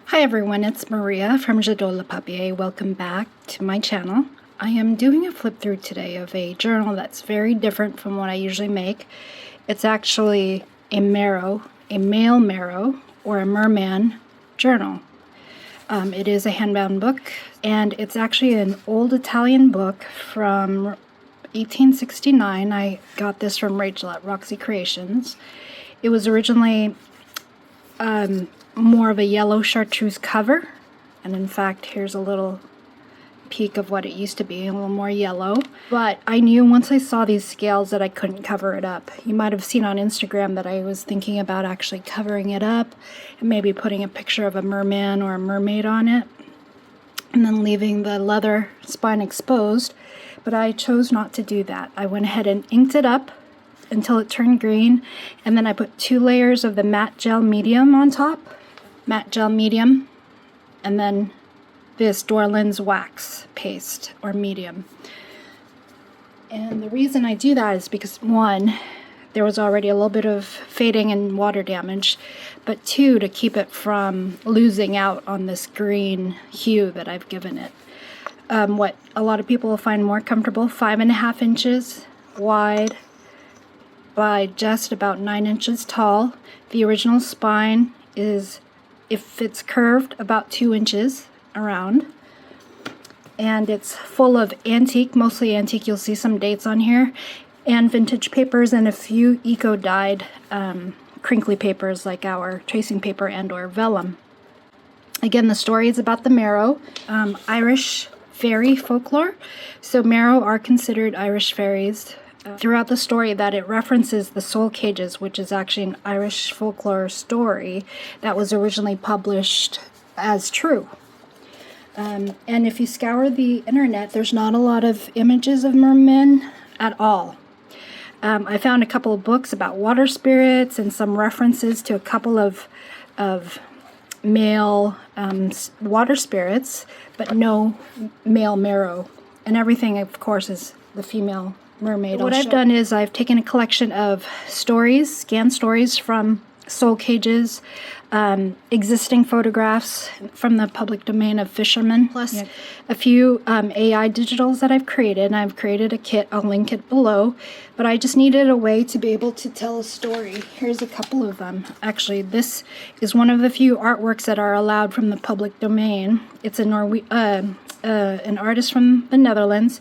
Hi everyone, it's Maria from Jadot Le Papier. Welcome back to my channel. I am doing a flip through today of a journal that's very different from what I usually make. It's actually a male marrow or a merman journal. It is a handbound book, and it's actually an old Italian book from 1869. I got this from Rachel at Roxy Creations. It was originally more of a yellow chartreuse cover, and in fact here's a little peek of what it used to be, a little more yellow. But I knew once I saw these scales that I couldn't cover it up. You might have seen on Instagram that I was thinking about actually covering it up and maybe putting a picture of a merman or a mermaid on it and then leaving the leather spine exposed, but I chose not to do that. I went ahead and inked it up until it turned green, and then I put 2 layers of the matte gel medium on top, and then this Dorland's wax paste or medium. And the reason I do that is because, one, there was already a little bit of fading and water damage, but 2, to keep it from losing out on this green hue that I've given it. What a lot of people will find more comfortable, 5.5 inches wide by just about 9 inches tall. The original spine is, if it's curved, about 2 inches around, and it's full of antique, mostly antique, you'll see some dates on here, and vintage papers, and a few eco-dyed crinkly papers like our tracing paper and or vellum. Again, the story is about the marrow, Irish fairy folklore. So marrow are considered Irish fairies. Throughout the story, that it references the soul cages, which is actually an Irish folklore story that was originally published as true. And if you scour the internet, there's not a lot of images of mermen at all. I found a couple of books about water spirits and some references to a couple of male water spirits, but no male marrow. And everything, of course, is the female mermaid. What I've done is I've taken a collection of stories, scanned stories from soul cages, existing photographs from the public domain of fishermen, plus a few AI digitals that I've created. And I've created a kit, I'll link it below, but I just needed a way to be able to tell a story. Here's a couple of them. Actually, this is one of the few artworks that are allowed from the public domain. It's an artist from the Netherlands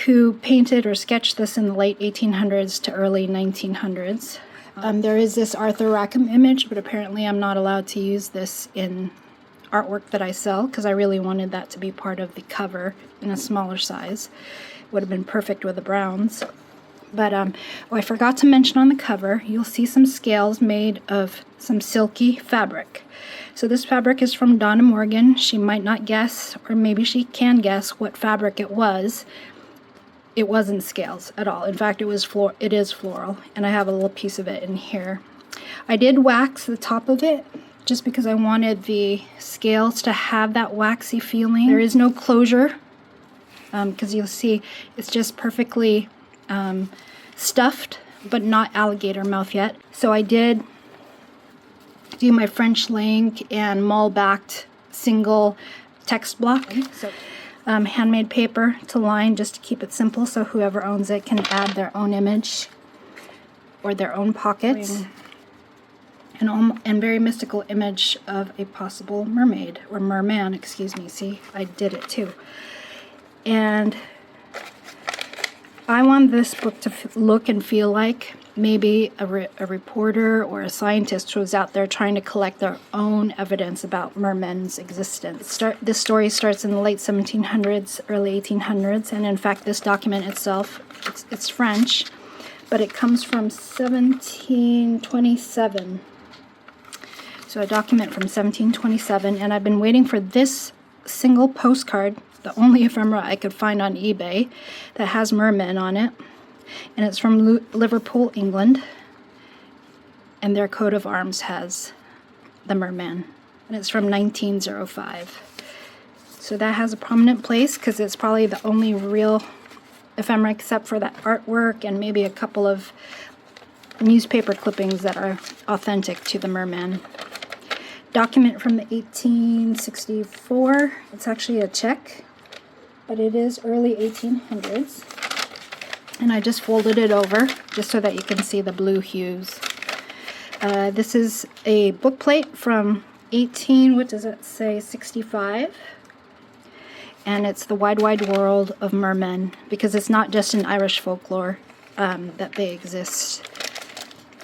who painted or sketched this in the late 1800s to early 1900s. There is this Arthur Rackham image, but apparently I'm not allowed to use this in artwork that I sell because I really wanted that to be part of the cover in a smaller size. Would have been perfect with the browns. But I forgot to mention on the cover, you'll see some scales made of some silky fabric. So this fabric is from Donna Morgan. She might not guess, or maybe she can guess what fabric it was. It wasn't scales at all. In fact, it is floral, and I have a little piece of it in here. I did wax the top of it just because I wanted the scales to have that waxy feeling. There is no closure because you'll see it's just perfectly stuffed, but not alligator mouth yet. So I did do my French link and mull-backed single text block. So handmade paper to line just to keep it simple, so whoever owns it can add their own image or their own pockets. And very mystical image of a possible mermaid, or merman, excuse me. See, I did it too. And I want this book to look and feel like maybe a reporter or a scientist who was out there trying to collect their own evidence about mermen's existence. This story starts in the late 1700s, early 1800s, and in fact this document itself, it's French, but it comes from 1727. So a document from 1727, and I've been waiting for this single postcard, the only ephemera I could find on eBay that has mermen on it. And it's from Liverpool, England, and their coat of arms has the merman, and it's from 1905. So that has a prominent place because it's probably the only real ephemera except for that artwork and maybe a couple of newspaper clippings that are authentic to the merman. document from the 1864. It's actually a Czech, but it is early 1800s. And I just folded it over just so that you can see the blue hues. This is a book plate from 65. And it's the wide world of mermen, because it's not just in Irish folklore that they exist.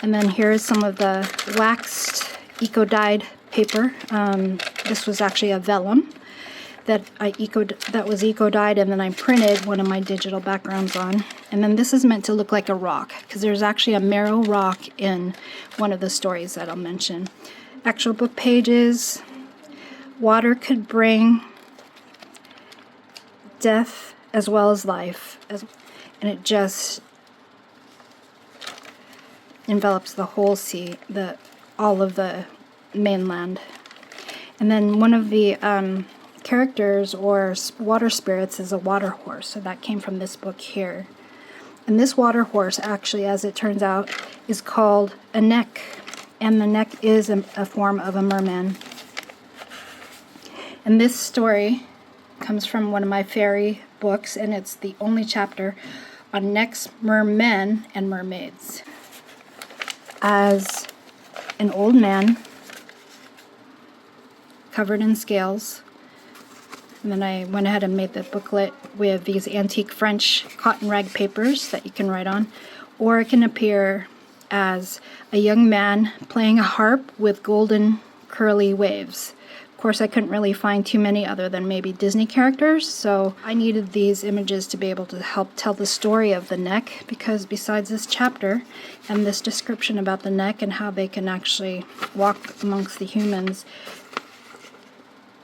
And then here's some of the waxed eco-dyed paper. This was actually a vellum that was eco-dyed, and then I printed one of my digital backgrounds on. And then this is meant to look like a rock, because there's actually a marrow rock in one of the stories that I'll mention. Actual book pages. Water could bring death as well as life, and it just envelops the whole sea, all of the mainland. And then one of the characters or water spirits is a water horse, so that came from this book here. And this water horse, actually, as it turns out, is called a neck, and the neck is a form of a merman. And this story comes from one of my fairy books, and it's the only chapter on necks, mermen, and mermaids. As an old man covered in scales, and then I went ahead and made the booklet with these antique French cotton rag papers that you can write on, or it can appear as a young man playing a harp with golden curly waves. Of course, I couldn't really find too many other than maybe Disney characters, so I needed these images to be able to help tell the story of the neck, because besides this chapter and this description about the neck and how they can actually walk amongst the humans,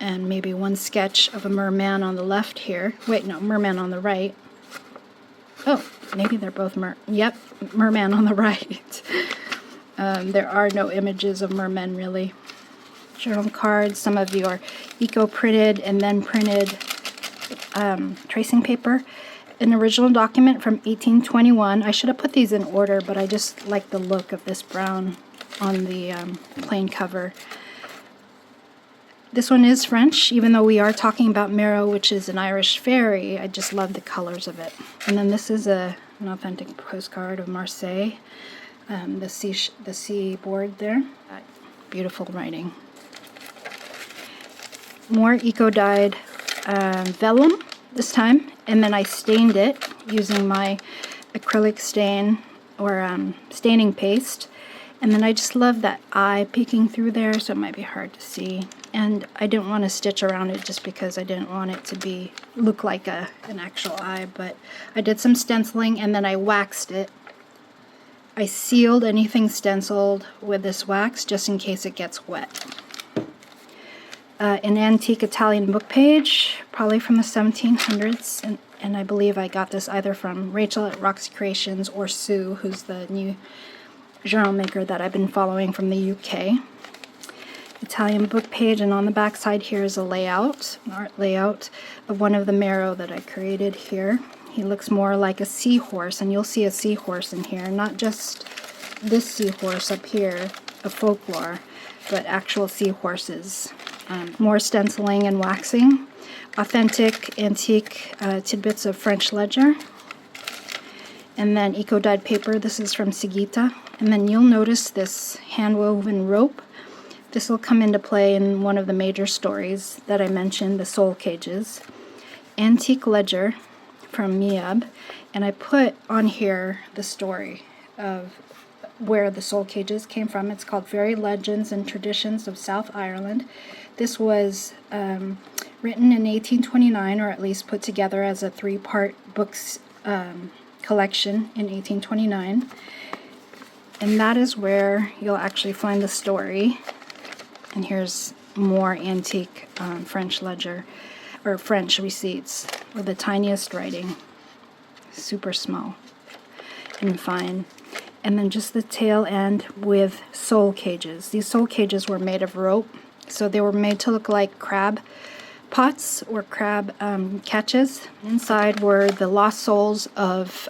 and maybe one sketch of a merman on the left here. Wait, no, merman on the right. Oh, maybe they're both Yep, merman on the right. There are no images of mermen, really. Journal cards, some of you are eco-printed and then printed tracing paper. An original document from 1821. I should have put these in order, but I just like the look of this brown on the plain cover. This one is French, even though we are talking about Merrow, which is an Irish fairy. I just love the colors of it. And then this is an authentic postcard of Marseille, the seaboard there. Beautiful writing. More eco-dyed vellum this time, and then I stained it using my acrylic stain or staining paste. And then I just love that eye peeking through there, so it might be hard to see. And I didn't want to stitch around it just because I didn't want it to look like an actual eye, but I did some stenciling and then I waxed it. I sealed anything stenciled with this wax just in case it gets wet. An antique Italian book page, probably from the 1700s, and I believe I got this either from Rachel at Roxy Creations or Sue, who's the new journal maker that I've been following from the UK. Italian book page, and on the back side here is an art layout of one of the Merrow that I created here. He looks more like a seahorse, and you'll see a seahorse in here, not just this seahorse up here of Folklore, but actual seahorses. More stenciling and waxing. Authentic antique tidbits of French ledger. And then eco-dyed paper. This is from Sigita. And then you'll notice this hand-woven rope. This will come into play in one of the major stories that I mentioned, the soul cages. Antique ledger from Miab. And I put on here the story of where the soul cages came from. It's called Fairy Legends and Traditions of South Ireland. This was written in 1829, or at least put together as a 3-part books collection in 1829. And that is where you'll actually find the story. And here's more antique French ledger, or French receipts with the tiniest writing. Super small and fine. And then just the tail end with soul cages. These soul cages were made of rope, so they were made to look like crab pots or crab catches. Inside were the lost souls of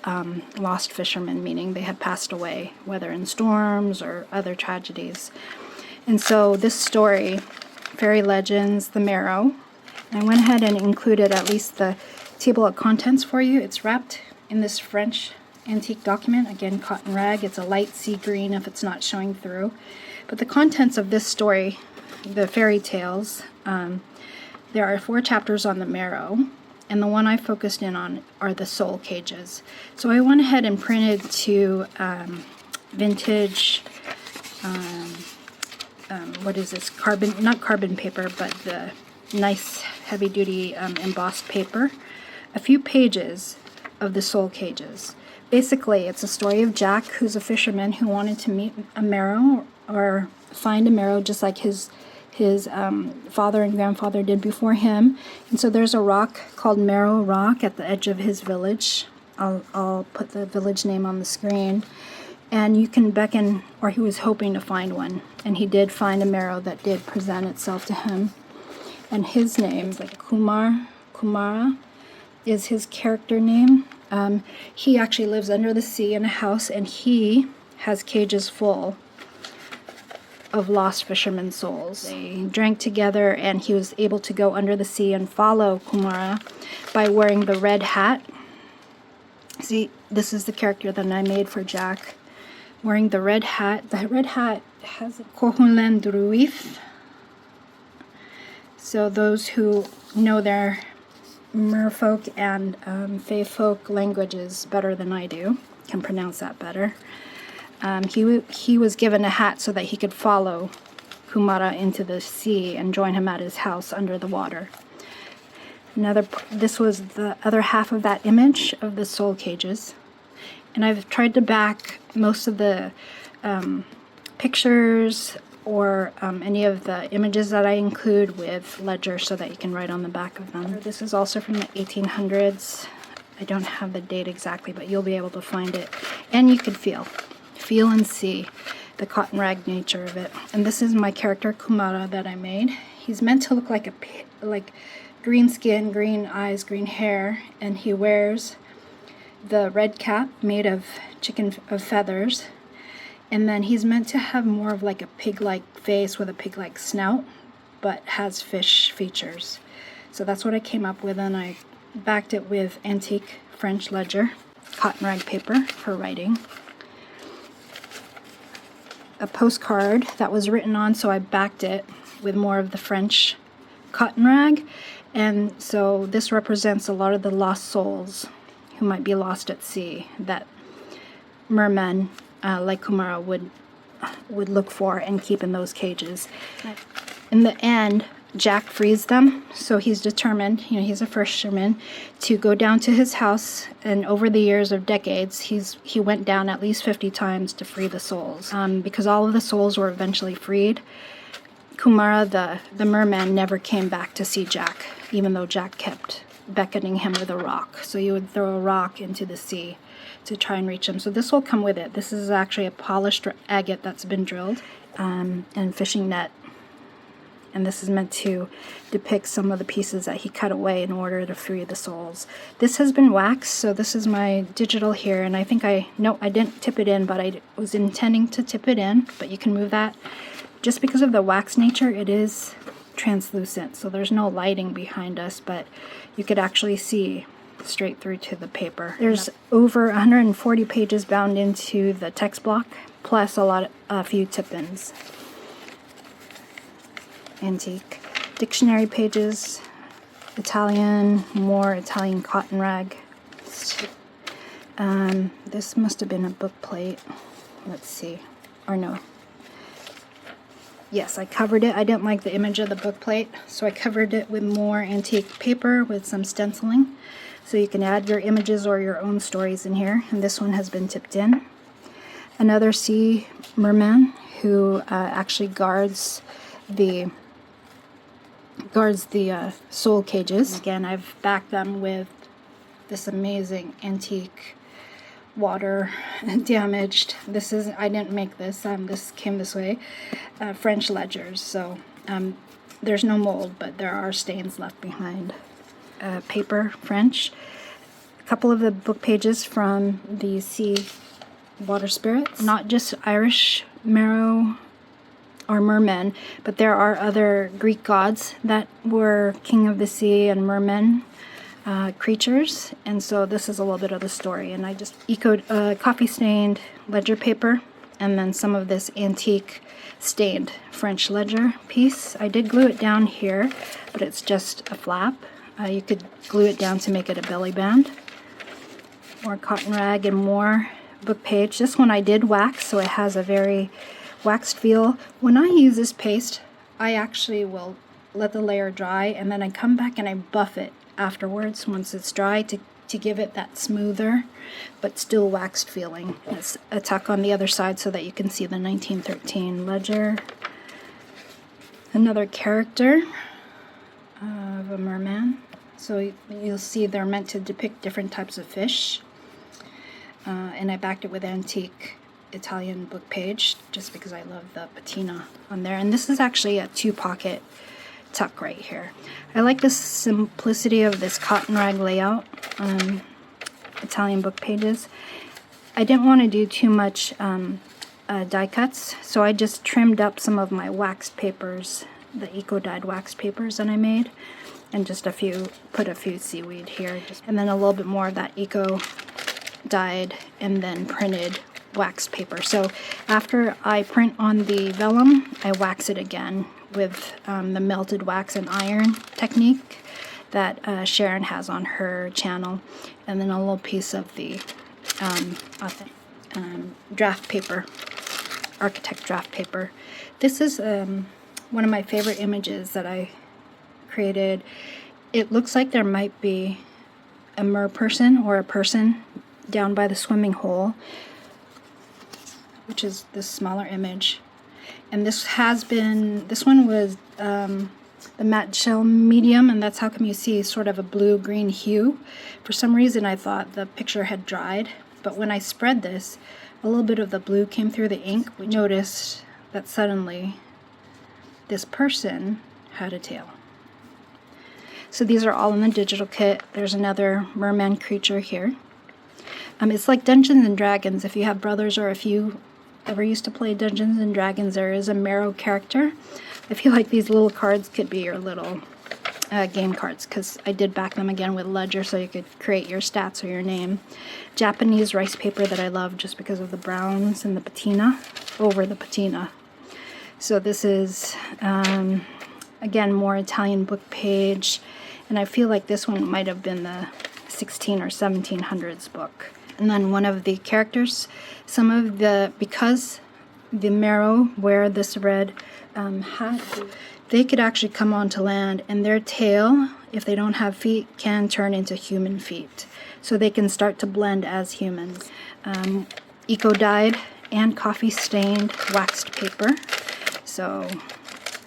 lost fishermen, meaning they had passed away, whether in storms or other tragedies. And so this story, Fairy Legends, The Marrow, I went ahead and included at least the table of contents for you. It's wrapped in this French antique document, again cotton rag. It's a light sea green if it's not showing through. But the contents of this story, the fairy tales, there are 4 chapters on the marrow, and the one I focused in on are the soul cages. So I went ahead and printed 2 vintage, what is this, not carbon paper, but the nice heavy duty embossed paper, a few pages of the soul cages. Basically, it's a story of Jack, who's a fisherman who wanted to meet a marrow or find a marrow just like his father and grandfather did before him. And so there's a rock called Marrow Rock at the edge of his village. I'll put the village name on the screen. And you can beckon, or he was hoping to find one. And he did find a marrow that did present itself to him. And his name, like Kumara, is his character name. He actually lives under the sea in a house, and he has cages full of lost fishermen's souls. They drank together, and he was able to go under the sea and follow Kumara by wearing the red hat. See, this is the character that I made for Jack, wearing the red hat. The red hat has a Kohunlen Druif. So those who know their merfolk and fae folk languages better than I do can pronounce that better. He was given a hat so that he could follow Kumara into the sea and join him at his house under the water. This was the other half of that image of the soul cages. And I've tried to back most of the pictures or any of the images that I include with ledgers so that you can write on the back of them. This is also from the 1800s. I don't have the date exactly, but you'll be able to find it. And you could feel and see the cotton rag nature of it. And this is my character Kumara that I made. He's meant to look like green skin, green eyes, green hair, and he wears the red cap made of feathers. And then he's meant to have more of like a pig-like face with a pig-like snout, but has fish features. So that's what I came up with, and I backed it with antique French ledger, cotton rag paper for writing. A postcard that was written on, so I backed it with more of the French cotton rag. And so this represents a lot of the lost souls who might be lost at sea that mermen like Kumara would look for and keep in those cages. In the end, Jack frees them, so he's determined, he's a fisherman, to go down to his house, and over the years of decades, he went down at least 50 times to free the souls. Because all of the souls were eventually freed, Kumara, the merman, never came back to see Jack, even though Jack kept beckoning him with a rock. So you would throw a rock into the sea to try and reach him. So this will come with it. This is actually a polished agate that's been drilled, and fishing net. And this is meant to depict some of the pieces that he cut away in order to free the souls. This has been waxed, so this is my digital here, and I think I didn't tip it in, but I was intending to tip it in, but you can move that. Just because of the wax nature, it is translucent, so there's no lighting behind us, but you could actually see straight through to the paper. There's over 140 pages bound into the text block, plus a few tip-ins. Antique dictionary pages, Italian, more Italian cotton rag. This must have been a book plate. Let's see. Or no. Yes, I covered it. I didn't like the image of the book plate, so I covered it with more antique paper with some stenciling. So you can add your images or your own stories in here. And this one has been tipped in. Another sea merman who actually guards the soul cages. Again, I've backed them with this amazing antique water damaged. I didn't make this. This came this way. French ledgers. So there's no mold, but there are stains left behind. Paper, French. A couple of the book pages from the sea water spirits. Not just Irish marrow or mermen, but there are other Greek gods that were king of the sea and mermen creatures, and so this is a little bit of the story. And I just ecoed coffee stained ledger paper, and then some of this antique stained French ledger piece. I did glue it down here, but it's just a flap. You could glue it down to make it a belly band. More cotton rag and more book page. This one I did wax, so it has a very waxed feel. When I use this paste, I actually will let the layer dry, and then I come back and I buff it afterwards once it's dry to give it that smoother but still waxed feeling. It's a tuck on the other side so that you can see the 1913 ledger. Another character of a merman. So you'll see they're meant to depict different types of fish. And I backed it with antique Italian book page just because I love the patina on there. And this is actually a 2-pocket tuck right here. I like the simplicity of this cotton rag layout on Italian book pages. I didn't want to do too much die cuts, so I just trimmed up some of my waxed papers, the eco-dyed wax papers that I made, and just put a few seaweed here, and then a little bit more of that eco-dyed and then printed waxed paper. So after I print on the vellum, I wax it again with the melted wax and iron technique that Sharon has on her channel, and then a little piece of the draft paper, architect draft paper. This is one of my favorite images that I created. It looks like there might be a mer person or a person down by the swimming hole, which is this smaller image. And this one was the matte shell medium, and that's how come you see sort of a blue-green hue. For some reason I thought the picture had dried, but when I spread this, a little bit of the blue came through the ink. We noticed that suddenly this person had a tail. So these are all in the digital kit. There's another merman creature here. It's like Dungeons and Dragons. If you have brothers or if you ever used to play Dungeons and Dragons, there is a Marrow character. I feel like these little cards could be your little game cards, because I did back them again with ledger so you could create your stats or your name. Japanese rice paper that I love just because of the browns and the patina over the patina. So this is again more Italian book page, and I feel like this one might have been the 16 or 1700s book. And then one of the characters, because the Marrow wear this red hat, they could actually come onto land, and their tail, if they don't have feet, can turn into human feet. So they can start to blend as humans. Eco-dyed and coffee-stained waxed paper. So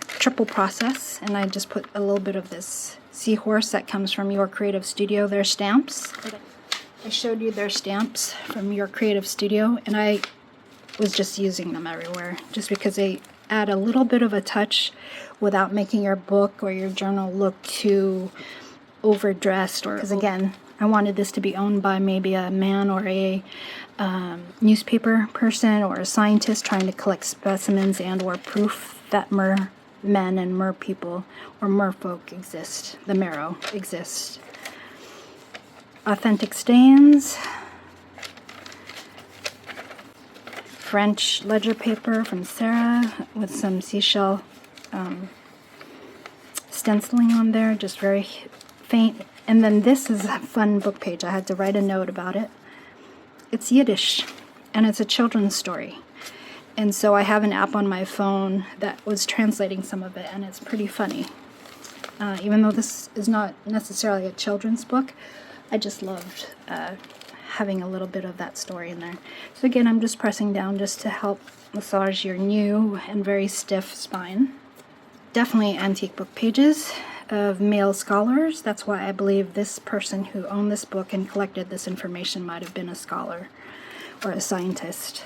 triple process, and I just put a little bit of this seahorse that comes from Your Creative Studio, their stamps. I showed you their stamps from Your Creative Studio, and I was just using them everywhere just because they add a little bit of a touch without making your book or your journal look too overdressed. Because again, I wanted this to be owned by maybe a man or a newspaper person or a scientist trying to collect specimens and or proof that mer men and mer people or merfolk exist, the Marrow exists. Authentic stains, French ledger paper from Sarah with some seashell stenciling on there, just very faint. And then this is a fun book page. I had to write a note about it. It's Yiddish, and it's a children's story. And so I have an app on my phone that was translating some of it, and it's pretty funny. Even though this is not necessarily a children's book, I just loved having a little bit of that story in there. So again, I'm just pressing down just to help massage your new and very stiff spine. Definitely antique book pages of male scholars. That's why I believe this person who owned this book and collected this information might have been a scholar or a scientist.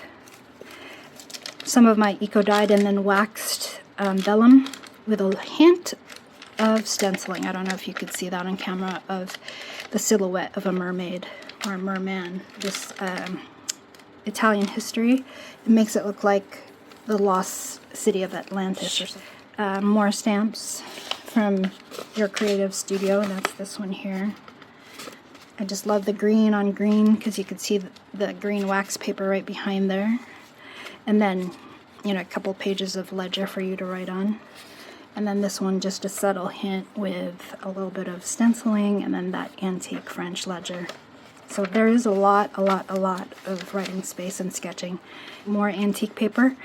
Some of my eco-dyed and then waxed vellum with a hint of stenciling. I don't know if you could see that on camera, of the silhouette of a mermaid or a merman. This Italian history, it makes it look like the lost city of Atlantis or something. More stamps from your creative studio. That's this one here. I just love the green on green because you can see the green wax paper right behind there. And then, you know, a couple pages of ledger for you to write on. And then this one, just a subtle hint with a little bit of stenciling and then that antique French ledger. So there is a lot of writing space and sketching. More antique paper.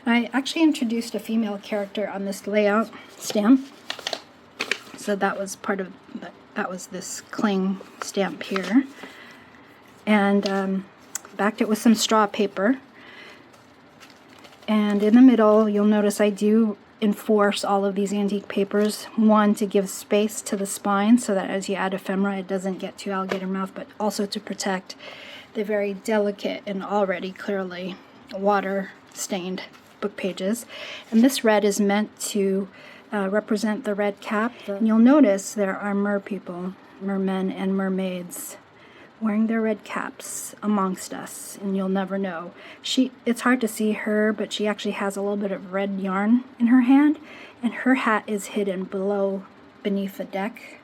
I actually introduced a female character on this layout stamp. So that was part of that was this cling stamp here. And backed it with some straw paper. And in the middle, you'll notice I do enforce all of these antique papers. One, to give space to the spine so that as you add ephemera, it doesn't get to alligator mouth, but also to protect the very delicate and already clearly water-stained book pages. And this red is meant to represent the red cap. And you'll notice there are mermen and mermaids wearing their red caps amongst us, and you'll never know. It's hard to see her, but she actually has a little bit of red yarn in her hand, and her hat is hidden beneath the deck,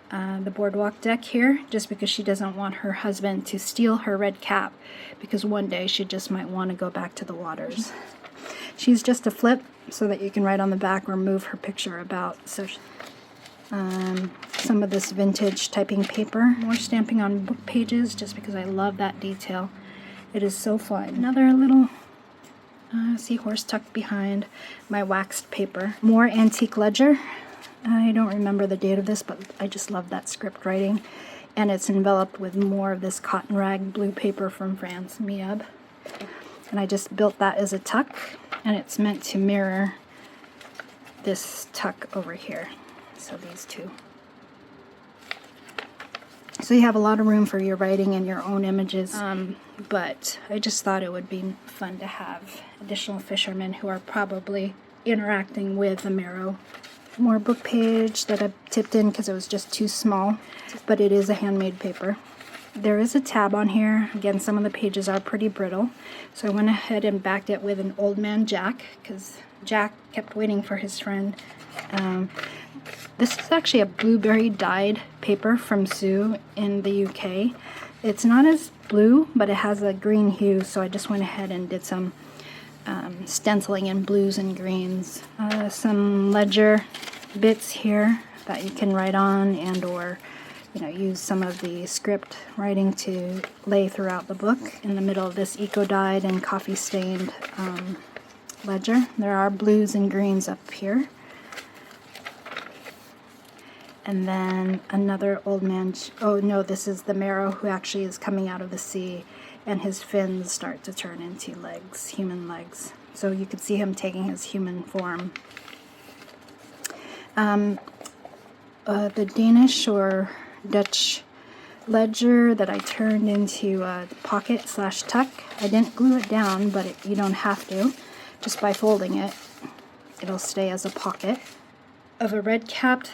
the boardwalk deck here, just because she doesn't want her husband to steal her red cap, because one day she just might want to go back to the waters. She's just a flip so that you can write on the back or move her picture about. So some of this vintage typing paper. More stamping on book pages just because I love that detail. It is so fun. Another little seahorse tucked behind my waxed paper. More antique ledger. I don't remember the date of this, but I just love that script writing. And it's enveloped with more of this cotton rag blue paper from France, Miab. And I just built that as a tuck, and it's meant to mirror this tuck over here. So these two. So you have a lot of room for your writing and your own images, but I just thought it would be fun to have additional fishermen who are probably interacting with the marrow. More book page that I tipped in because it was just too small, but it is a handmade paper. There is a tab on here. Again, some of the pages are pretty brittle, so I went ahead and backed it with an Old Man Jack because Jack kept waiting for his friend. This is actually a blueberry dyed paper from Sue in the UK. It's not as blue, but it has a green hue, so I just went ahead and did some stenciling in blues and greens. Some ledger bits here that you can write on and or use some of the script writing to lay throughout the book. In the middle of this eco-dyed and coffee-stained ledger, there are blues and greens up here. And then another old man, oh no, this is the marrow who actually is coming out of the sea, and his fins start to turn into legs, human legs. So you can see him taking his human form. The Danish or Dutch ledger that I turned into a pocket / tuck. I didn't glue it down, but you don't have to. Just by folding it, it'll stay as a pocket. Of a red-capped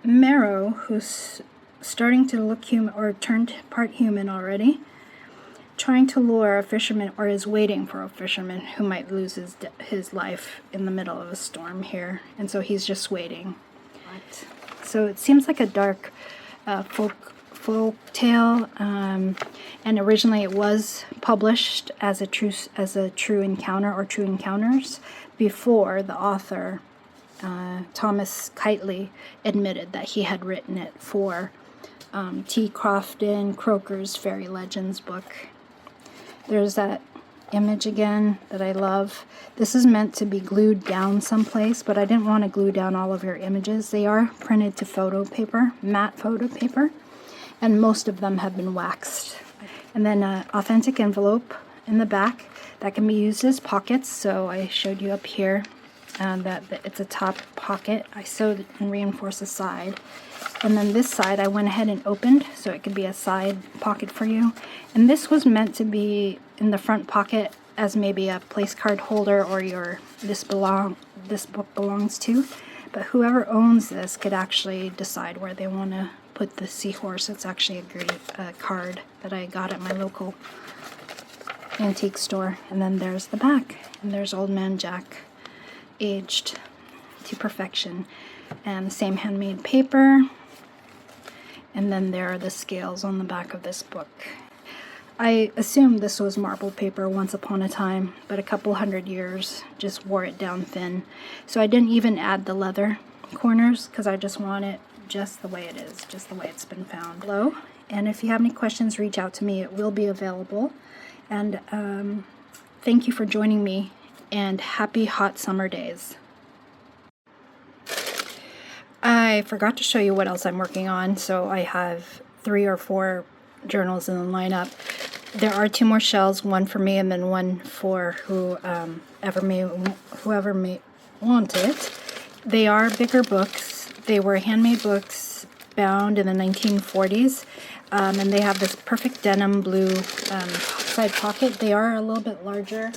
marrow who's starting to look human or turned part human already, trying to lure a fisherman, or is waiting for a fisherman who might lose his life in the middle of a storm here, and so he's just waiting. So it seems like a dark folk tale, and originally it was published as a true encounter or true encounters before the author Thomas Keightley admitted that he had written it for T. Crofton Croker's Fairy Legends book. There's that image again that I love. This is meant to be glued down someplace, but I didn't want to glue down all of your images. They are printed to photo paper, matte photo paper, and most of them have been waxed. And then an authentic envelope in the back that can be used as pockets. So I showed you up here that it's a top pocket. I sewed and reinforced the side. And then this side I went ahead and opened so it could be a side pocket for you. And this was meant to be in the front pocket as maybe a place card holder or this book belongs to. But whoever owns this could actually decide where they want to put the seahorse. It's actually a great card that I got at my local antique store. And then there's the back, and there's Old Man Jack, aged to perfection, and the same handmade paper. And then there are the scales on the back of this book. I assume this was marble paper once upon a time, but a couple hundred years just wore it down thin. So I didn't even add the leather corners because I just want it just the way it is, just the way it's been found. Hello, and if you have any questions, reach out to me. It will be available. And thank you for joining me, and happy hot summer days. I forgot to show you what else I'm working on, so I have 3 or 4 journals in the lineup. There are 2 more shells, one for me and then one for whoever may want it. They are bigger books. They were handmade books bound in the 1940s, and they have this perfect denim blue side pocket. They are a little bit larger.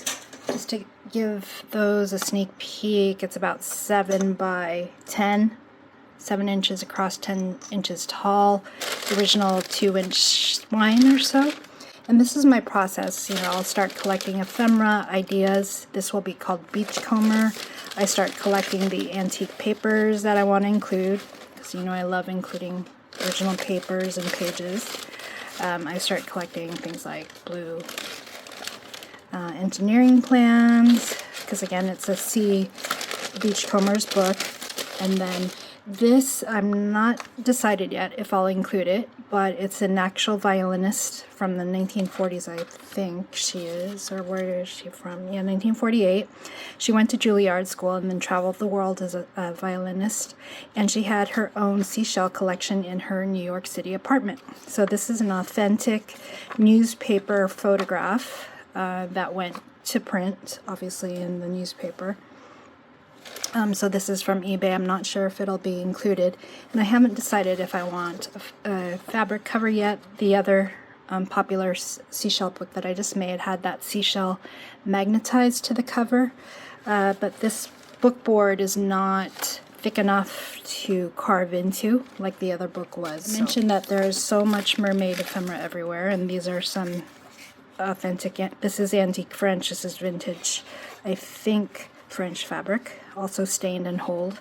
Just to give those a sneak peek, it's about 7 by 10. 7 inches across, 10 inches tall, original 2-inch spine or so. And this is my process. You know, I'll start collecting ephemera, ideas. This will be called Beachcomber. I start collecting the antique papers that I want to include, because you know I love including original papers and pages. I start collecting things like blue engineering plans, because again it's a C. Beachcomber's book. And then this, I'm not decided yet if I'll include it, but it's an actual violinist from the 1940s, I think she is, or where is she from? Yeah, 1948. She went to Juilliard School and then traveled the world as a violinist, and she had her own seashell collection in her New York City apartment. So this is an authentic newspaper photograph that went to print, obviously, in the newspaper. So this is from eBay. I'm not sure if it'll be included, and I haven't decided if I want a fabric cover yet. The other popular seashell book that I just made had that seashell magnetized to the cover, but this book board is not thick enough to carve into like the other book was. I mentioned that there's so much mermaid ephemera everywhere, and these are some authentic. This is antique French. This is vintage, I think, French fabric, also stained and holed.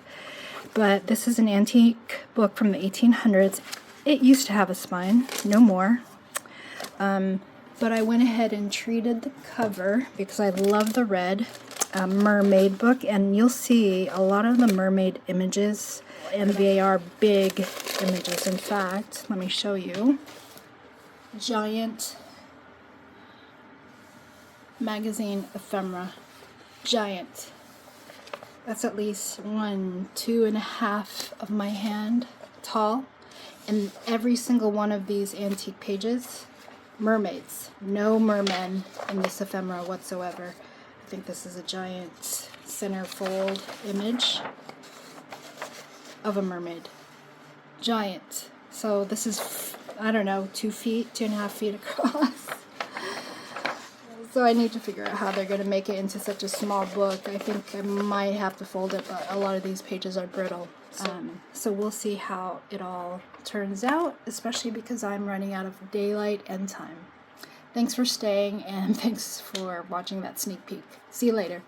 But this is an antique book from the 1800s. It used to have a spine, no more. But I went ahead and treated the cover because I love the red mermaid book, and you'll see a lot of the mermaid images, and they are big images. In fact, let me show you. Giant magazine ephemera. Giant. That's at least 2.5 of my hand tall, and every single one of these antique pages, mermaids. No mermen in this ephemera whatsoever. I think this is a giant centerfold image of a mermaid. Giant. So this is, I don't know, 2 feet, 2.5 feet across. So I need to figure out how they're going to make it into such a small book. I think I might have to fold it, but a lot of these pages are brittle. So we'll see how it all turns out, especially because I'm running out of daylight and time. Thanks for staying, and thanks for watching that sneak peek. See you later.